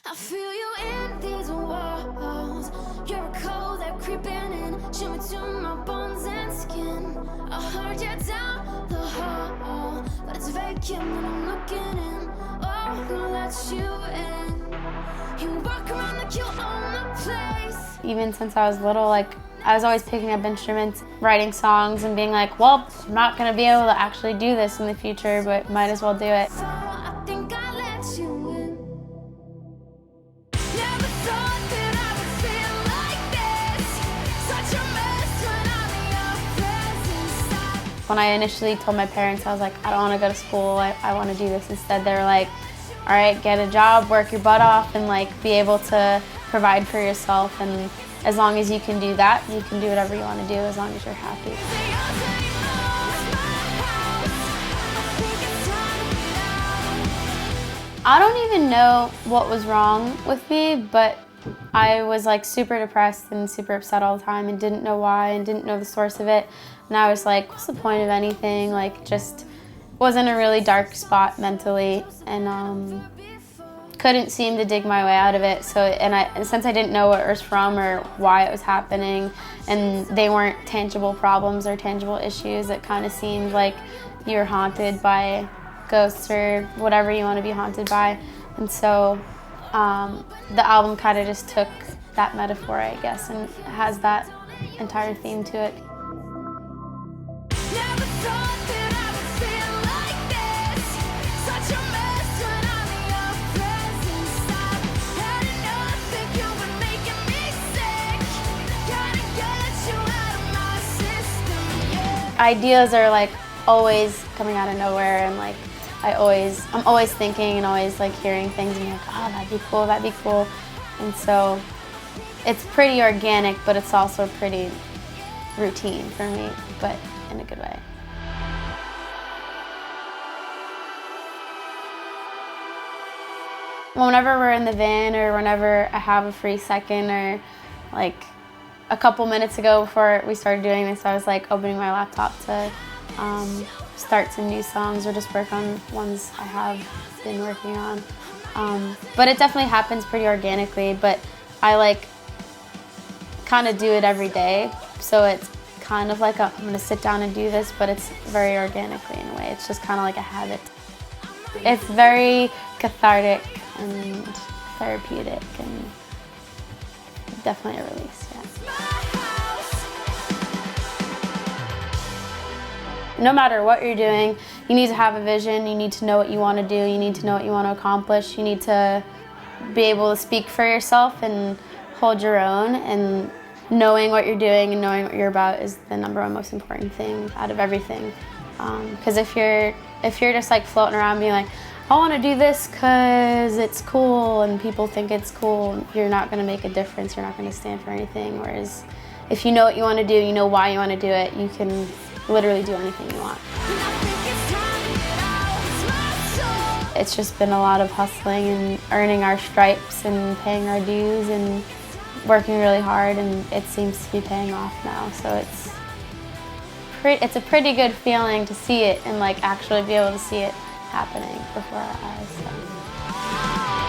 I feel you in these walls. You're a cold that creeping in, shimmy to my bones and skin. I heard you down the hall, but it's vacant when I'm looking in. Oh, who lets you in? You walk around like you own the place. Even since I was little, like, I was always picking up instruments, writing songs, and being like, well, I'm not gonna be able to actually do this in the future, but might as well do it. So I think I let you in. Never thought that I would feel like this. Such a mess when I'm in your presence. When I initially told my parents, I was like, I don't want to go to school, I want to do this instead. They were like, all right, get a job, work your butt off, and like be able to provide for yourself. And as long as you can do that, you can do whatever you want to do as long as you're happy. I don't even know what was wrong with me, but I was like super depressed and super upset all the time and didn't know why and didn't know the source of it. And I was like, what's the point of anything? Like, just was in a really dark spot mentally, and couldn't seem to dig my way out of it. So, since I didn't know where it was from or why it was happening, and they weren't tangible problems or tangible issues, it kind of seemed like you were haunted by ghosts or whatever you want to be haunted by. And so the album kind of just took that metaphor, I guess, and has that entire theme to it. Ideas are like always coming out of nowhere, and like I'm always thinking and always like hearing things and being like, oh, that'd be cool, that'd be cool. And so it's pretty organic, but it's also pretty routine for me, but in a good way. Whenever we're in the van or whenever I have a free second, or like a couple minutes ago before we started doing this, I was like opening my laptop to start some new songs or just work on ones I have been working on. But it definitely happens pretty organically, but I like kind of do it every day. So it's kind of like I'm gonna sit down and do this, but it's very organically in a way. It's just kind of like a habit. It's very cathartic and therapeutic and definitely a release, yeah. No matter what you're doing, you need to have a vision, you need to know what you want to do, you need to know what you want to accomplish, you need to be able to speak for yourself and hold your own, and knowing what you're doing and knowing what you're about is the #1 most important thing out of everything. Because if you're just like floating around being like, I want to do this because it's cool and people think it's cool, you're not going to make a difference, you're not going to stand for anything. Whereas if you know what you want to do, you know why you want to do it, you can literally do anything you want. It's just been a lot of hustling and earning our stripes and paying our dues and working really hard, and it seems to be paying off now. So it's a pretty good feeling to see it and like actually be able to see it happening before our eyes. So.